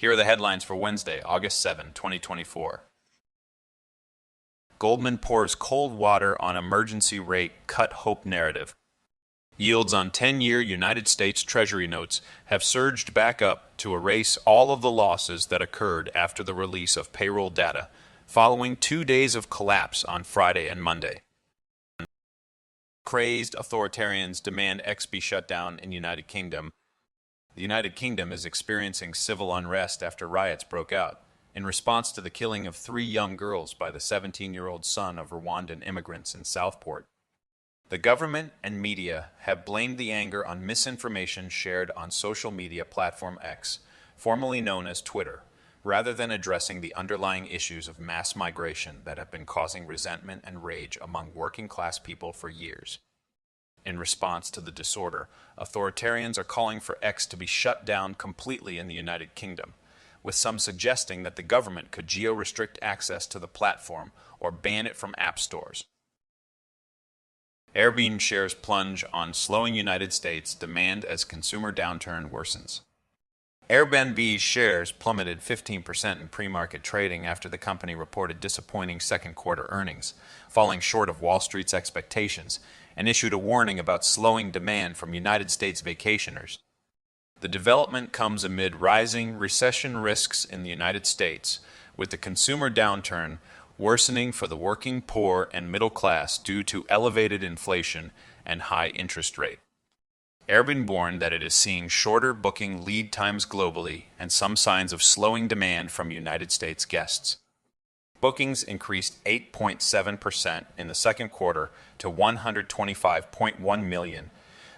Here are the headlines for Wednesday, August 7, 2024. Goldman pours cold water on emergency rate cut hope narrative. Yields on 10-year United States Treasury notes have surged back up to erase all of the losses that occurred after the release of payroll data, following 2 days of collapse on Friday and Monday. Crazed authoritarians demand X be shut down in United Kingdom. The United Kingdom is experiencing civil unrest after riots broke out, in response to the killing of 3 young girls by the 17-year-old son of Rwandan immigrants in Southport. The government and media have blamed the anger on misinformation shared on social media platform X, formerly known as Twitter, rather than addressing the underlying issues of mass migration that have been causing resentment and rage among working-class people for years. In response to the disorder, authoritarians are calling for X to be shut down completely in the United Kingdom, with some suggesting that the government could geo-restrict access to the platform or ban it from app stores. Airbnb shares plunge on slowing United States demand as consumer downturn worsens. Airbnb shares plummeted 15% in pre-market trading after the company reported disappointing second quarter earnings, falling short of Wall Street's expectations, and issued a warning about slowing demand from United States vacationers. The development comes amid rising recession risks in the United States, with the consumer downturn worsening for the working poor and middle class due to elevated inflation and high interest rate. Airbnb warned that it is seeing shorter booking lead times globally and some signs of slowing demand from United States guests. Bookings increased 8.7% in the second quarter to 125.1 million,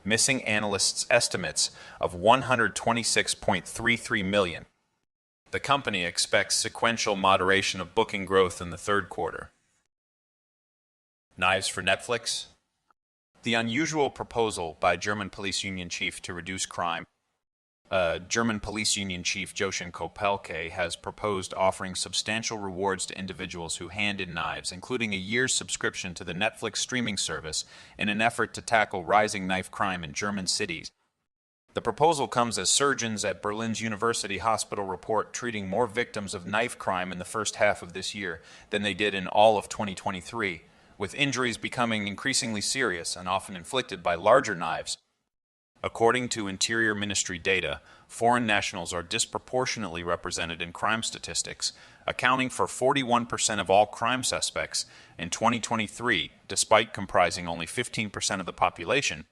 missing analysts' estimates of 126.33 million. The company expects sequential moderation of booking growth in the third quarter. Knives for Netflix. The unusual proposal by German police union chief to reduce crime. German police union chief Jochen Kopelke has proposed offering substantial rewards to individuals who hand in knives, including a year's subscription to the Netflix streaming service, in an effort to tackle rising knife crime in German cities. The proposal comes as surgeons at Berlin's University Hospital report treating more victims of knife crime in the first half of this year than they did in all of 2023, with injuries becoming increasingly serious and often inflicted by larger knives. According to Interior Ministry data, foreign nationals are disproportionately represented in crime statistics, accounting for 41% of all crime suspects in 2023, despite comprising only 15% of the population.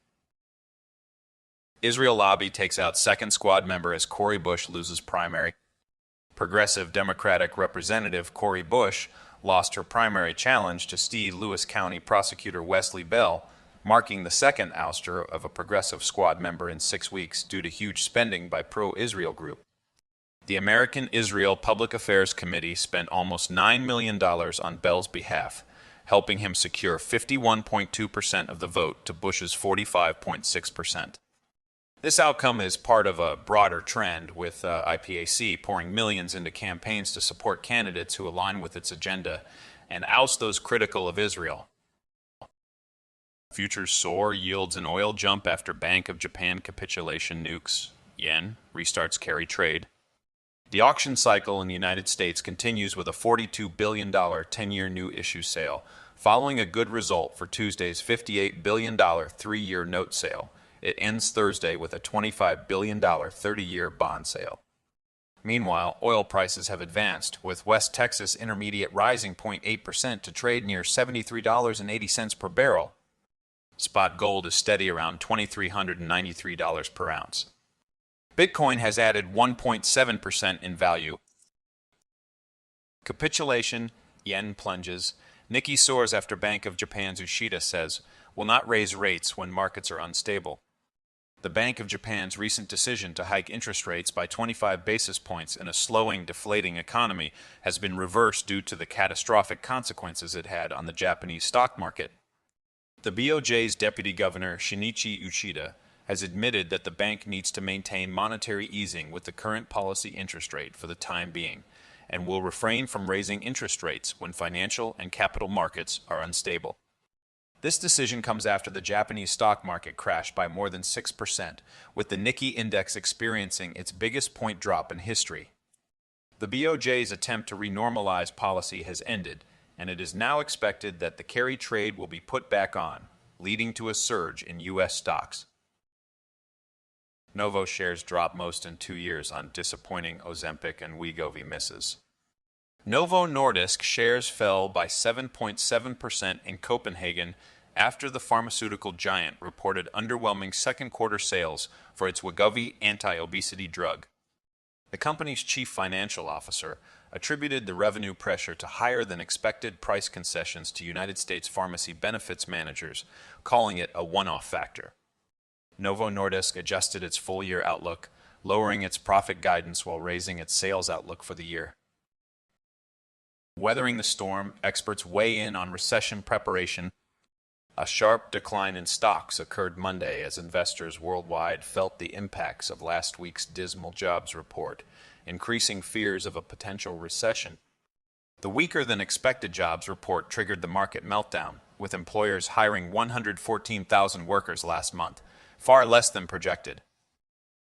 Israel lobby takes out second squad member as Cori Bush loses primary. Progressive Democratic Representative Cori Bush lost her primary challenge to Steve Lewis County Prosecutor Wesley Bell, marking the second ouster of a progressive squad member in 6 weeks due to huge spending by pro-Israel group. The American-Israel Public Affairs Committee spent almost $9 million on Bell's behalf, helping him secure 51.2% of the vote to Bush's 45.6%. This outcome is part of a broader trend, with IPAC pouring millions into campaigns to support candidates who align with its agenda and oust those critical of Israel. Futures soar, yields and oil jump after Bank of Japan capitulation nukes. Yen restarts carry trade. The auction cycle in the United States continues with a $42 billion 10-year new issue sale, following a good result for Tuesday's $58 billion 3-year note sale. It ends Thursday with a $25 billion 30-year bond sale. Meanwhile, oil prices have advanced, with West Texas Intermediate rising 0.8% to trade near $73.80 per barrel. Spot gold is steady around $2,393 per ounce. Bitcoin has added 1.7% in value. Capitulation, yen plunges. Nikkei soars after Bank of Japan's Ushida says, will not raise rates when markets are unstable. The Bank of Japan's recent decision to hike interest rates by 25 basis points in a slowing, deflating economy has been reversed due to the catastrophic consequences it had on the Japanese stock market. The BOJ's Deputy Governor Shinichi Uchida has admitted that the bank needs to maintain monetary easing with the current policy interest rate for the time being, and will refrain from raising interest rates when financial and capital markets are unstable. This decision comes after the Japanese stock market crashed by more than 6%, with the Nikkei index experiencing its biggest point drop in history. The BOJ's attempt to renormalize policy has ended, and it is now expected that the carry trade will be put back on, leading to a surge in U.S. stocks. Novo shares drop most in 2 years on disappointing Ozempic and Wegovy misses. Novo Nordisk shares fell by 7.7% in Copenhagen after the pharmaceutical giant reported underwhelming second-quarter sales for its Wegovy anti-obesity drug. The company's chief financial officer attributed the revenue pressure to higher-than-expected price concessions to United States pharmacy benefits managers, calling it a one-off factor. Novo Nordisk adjusted its full-year outlook, lowering its profit guidance while raising its sales outlook for the year. Weathering the storm, experts weigh in on recession preparation. A sharp decline in stocks occurred Monday as investors worldwide felt the impacts of last week's dismal jobs report, increasing fears of a potential recession. The weaker-than-expected jobs report triggered the market meltdown, with employers hiring 114,000 workers last month, far less than projected.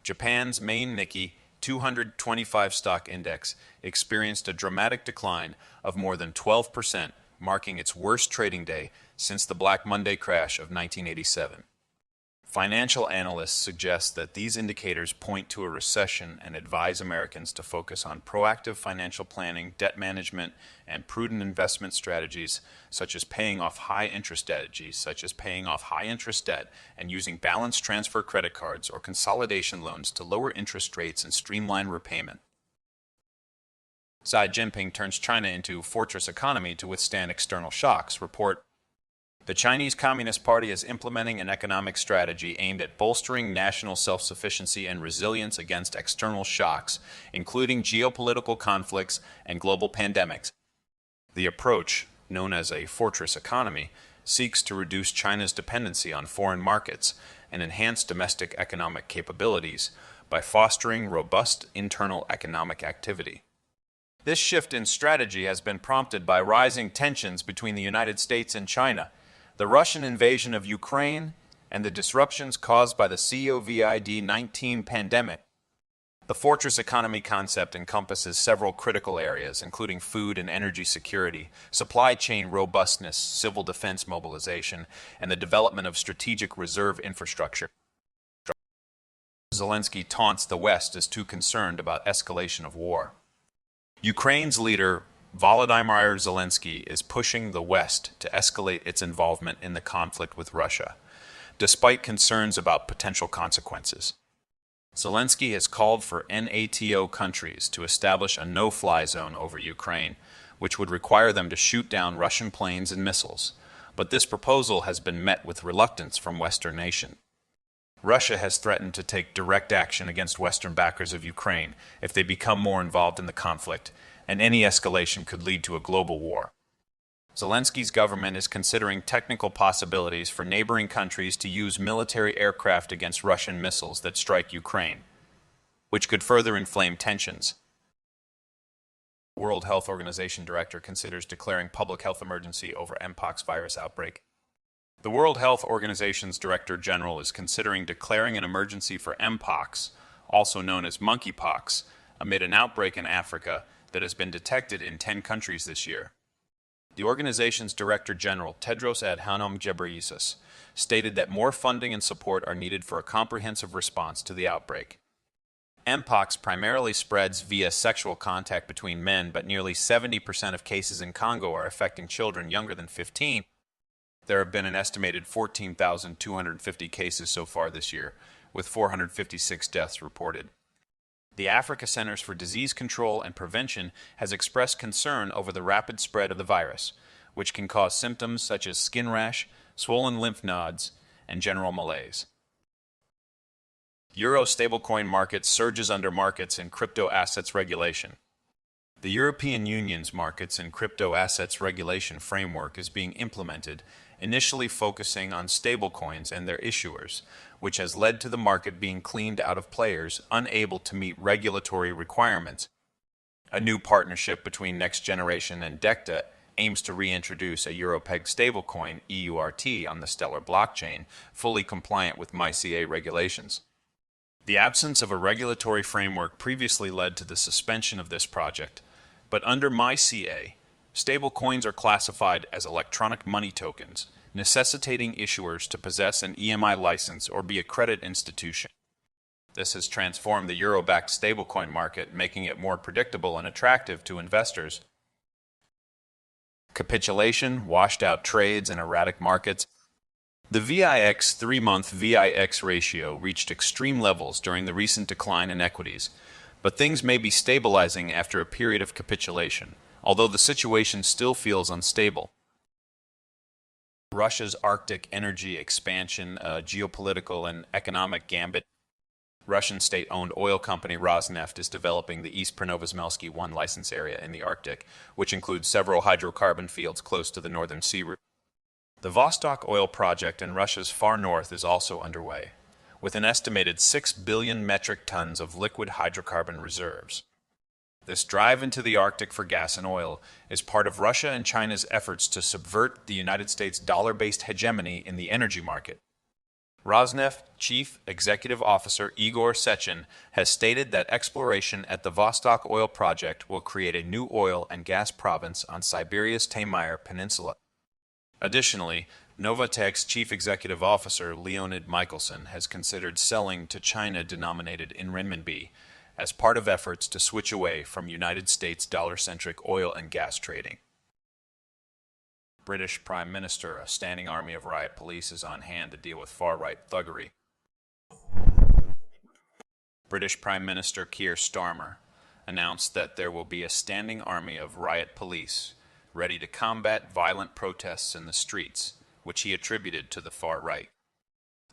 Japan's main Nikkei 225 stock index experienced a dramatic decline of more than 12%, marking its worst trading day since the Black Monday crash of 1987. Financial analysts suggest that these indicators point to a recession and advise Americans to focus on proactive financial planning, debt management, and prudent investment strategies such as paying off high-interest debt and using balance transfer credit cards or consolidation loans to lower interest rates and streamline repayment. Xi Jinping turns China into a fortress economy to withstand external shocks, report. The Chinese Communist Party is implementing an economic strategy aimed at bolstering national self-sufficiency and resilience against external shocks, including geopolitical conflicts and global pandemics. The approach, known as a fortress economy, seeks to reduce China's dependency on foreign markets and enhance domestic economic capabilities by fostering robust internal economic activity. This shift in strategy has been prompted by rising tensions between the United States and China, the Russian invasion of Ukraine, and the disruptions caused by the COVID-19 pandemic. The fortress economy concept encompasses several critical areas, including food and energy security, supply chain robustness, civil defense mobilization, and the development of strategic reserve infrastructure. Zelensky taunts the West as too concerned about escalation of war. Ukraine's leader, Volodymyr Zelensky, is pushing the West to escalate its involvement in the conflict with Russia, despite concerns about potential consequences. Zelensky has called for NATO countries to establish a no-fly zone over Ukraine, which would require them to shoot down Russian planes and missiles, but this proposal has been met with reluctance from Western nations. Russia has threatened to take direct action against Western backers of Ukraine if they become more involved in the conflict, and any escalation could lead to a global war. Zelensky's government is considering technical possibilities for neighboring countries to use military aircraft against Russian missiles that strike Ukraine, which could further inflame tensions. World Health Organization director considers declaring public health emergency over Mpox virus outbreak. The World Health Organization's Director General is considering declaring an emergency for Mpox, also known as monkeypox, amid an outbreak in Africa that has been detected in 10 countries this year. The organization's Director General, Tedros Adhanom Ghebreyesus, stated that more funding and support are needed for a comprehensive response to the outbreak. Mpox primarily spreads via sexual contact between men, but nearly 70% of cases in Congo are affecting children younger than 15. There have been an estimated 14,250 cases so far this year, with 456 deaths reported. The Africa Centers for Disease Control and Prevention has expressed concern over the rapid spread of the virus, which can cause symptoms such as skin rash, swollen lymph nodes, and general malaise. Euro stablecoin market surges under markets and crypto assets regulation. The European Union's markets and crypto assets regulation framework is being implemented, initially focusing on stablecoins and their issuers, which has led to the market being cleaned out of players unable to meet regulatory requirements. A new partnership between Next Generation and Decta aims to reintroduce a euro-pegged stablecoin, EURT, on the Stellar blockchain, fully compliant with MiCA regulations. The absence of a regulatory framework previously led to the suspension of this project, but under MyCA, stablecoins are classified as electronic money tokens, necessitating issuers to possess an EMI license or be a credit institution. This has transformed the euro-backed stablecoin market, making it more predictable and attractive to investors. Capitulation, washed-out trades, and erratic markets. The VIX 3-month VIX ratio reached extreme levels during the recent decline in equities, but things may be stabilizing after a period of capitulation, although the situation still feels unstable. Russia's Arctic energy expansion, a geopolitical and economic gambit. Russian state-owned oil company Rosneft is developing the East Pronovozhmelsky 1 license area in the Arctic, which includes several hydrocarbon fields close to the northern sea route. The Vostok oil project in Russia's far north is also underway, with an estimated 6 billion metric tons of liquid hydrocarbon reserves. This drive into the Arctic for gas and oil is part of Russia and China's efforts to subvert the United States' dollar-based hegemony in the energy market. Rosneft Chief Executive Officer Igor Sechin has stated that exploration at the Vostok oil project will create a new oil and gas province on Siberia's Taymyr Peninsula. Additionally, Novatek's Chief Executive Officer Leonid Michelson has considered selling to China denominated in renminbi as part of efforts to switch away from United States dollar-centric oil and gas trading. British Prime Minister, a standing army of riot police is on hand to deal with far-right thuggery. British Prime Minister Keir Starmer announced that there will be a standing army of riot police ready to combat violent protests in the streets, which he attributed to the far right.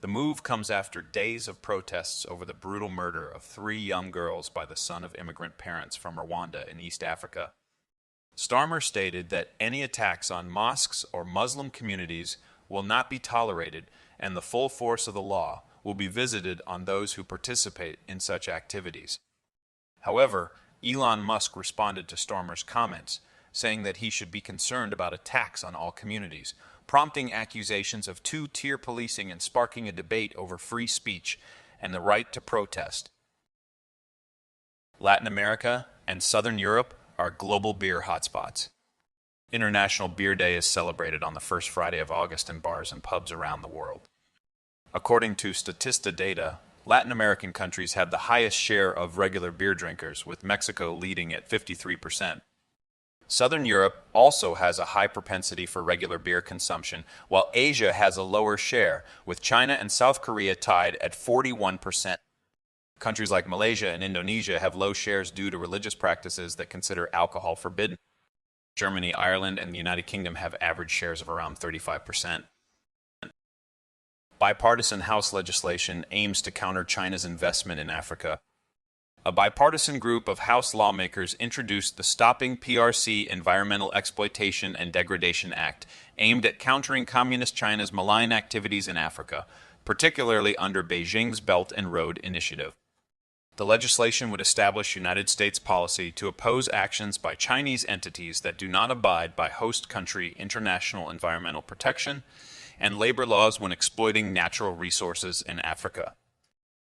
The move comes after days of protests over the brutal murder of 3 young girls by the son of immigrant parents from Rwanda in East Africa. Starmer stated that any attacks on mosques or Muslim communities will not be tolerated, and the full force of the law will be visited on those who participate in such activities. However, Elon Musk responded to Starmer's comments, saying that he should be concerned about attacks on all communities, prompting accusations of two-tier policing and sparking a debate over free speech and the right to protest. Latin America and Southern Europe are global beer hotspots. International Beer Day is celebrated on the first Friday of August in bars and pubs around the world. According to Statista data, Latin American countries have the highest share of regular beer drinkers, with Mexico leading at 53%. Southern Europe also has a high propensity for regular beer consumption, while Asia has a lower share, with China and South Korea tied at 41%. Countries like Malaysia and Indonesia have low shares due to religious practices that consider alcohol forbidden. Germany, Ireland, and the United Kingdom have average shares of around 35%. Bipartisan House legislation aims to counter China's investment in Africa. A bipartisan group of House lawmakers introduced the Stopping PRC Environmental Exploitation and Degradation Act, aimed at countering Communist China's malign activities in Africa, particularly under Beijing's Belt and Road Initiative. The legislation would establish United States policy to oppose actions by Chinese entities that do not abide by host country international environmental protection and labor laws when exploiting natural resources in Africa.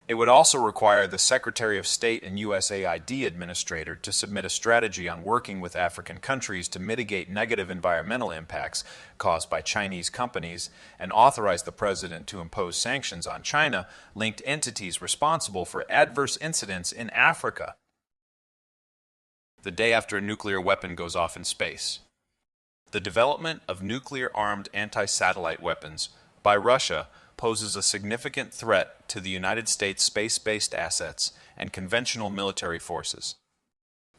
It would also require the Secretary of State and USAID administrator to submit a strategy on working with African countries to mitigate negative environmental impacts caused by Chinese companies and authorize the president to impose sanctions on China-linked entities responsible for adverse incidents in Africa. The day after a nuclear weapon goes off in space. The development of nuclear-armed anti-satellite weapons by Russia poses a significant threat to the United States space-based assets and conventional military forces.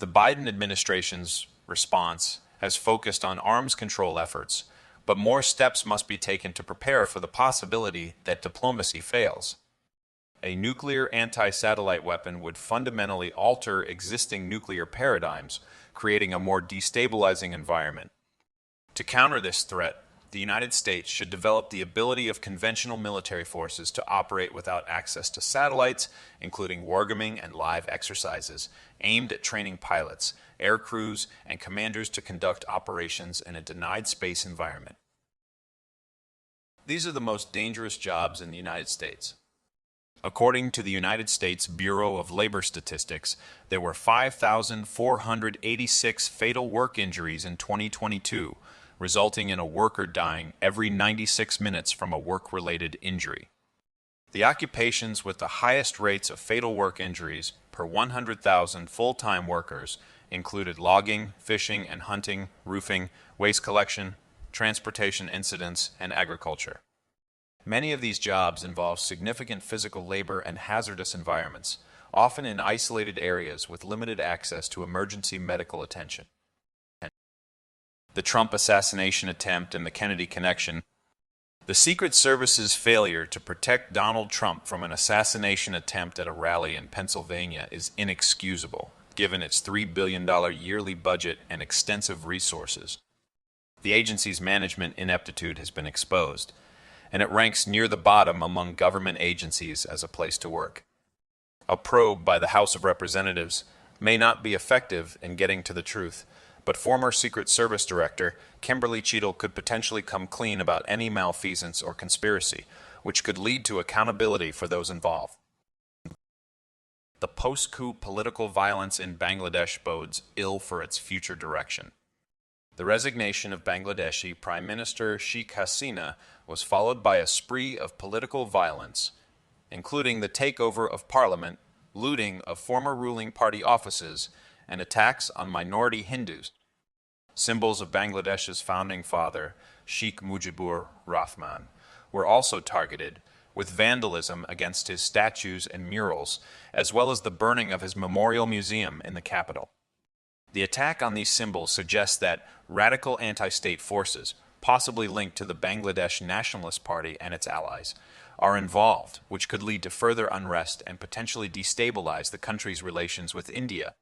The Biden administration's response has focused on arms control efforts, but more steps must be taken to prepare for the possibility that diplomacy fails. A nuclear anti-satellite weapon would fundamentally alter existing nuclear paradigms, creating a more destabilizing environment. To counter this threat, the United States should develop the ability of conventional military forces to operate without access to satellites, including wargaming and live exercises, aimed at training pilots, air crews, and commanders to conduct operations in a denied space environment. These are the most dangerous jobs in the United States. According to the United States Bureau of Labor Statistics, there were 5,486 fatal work injuries in 2022, resulting in a worker dying every 96 minutes from a work-related injury. The occupations with the highest rates of fatal work injuries per 100,000 full-time workers included logging, fishing and hunting, roofing, waste collection, transportation incidents, and agriculture. Many of these jobs involve significant physical labor and hazardous environments, often in isolated areas with limited access to emergency medical attention. The Trump assassination attempt and the Kennedy connection. The Secret Service's failure to protect Donald Trump from an assassination attempt at a rally in Pennsylvania is inexcusable, given its $3 billion yearly budget and extensive resources. The agency's management ineptitude has been exposed, and it ranks near the bottom among government agencies as a place to work. A probe by the House of Representatives may not be effective in getting to the truth, but former Secret Service Director Kimberly Cheadle could potentially come clean about any malfeasance or conspiracy, which could lead to accountability for those involved. The post-coup political violence in Bangladesh bodes ill for its future direction. The resignation of Bangladeshi Prime Minister Sheikh Hasina was followed by a spree of political violence, including the takeover of parliament, looting of former ruling party offices, and attacks on minority Hindus. Symbols of Bangladesh's founding father, Sheikh Mujibur Rahman, were also targeted, with vandalism against his statues and murals, as well as the burning of his memorial museum in the capital. The attack on these symbols suggests that radical anti-state forces, possibly linked to the Bangladesh Nationalist Party and its allies, are involved, which could lead to further unrest and potentially destabilize the country's relations with India.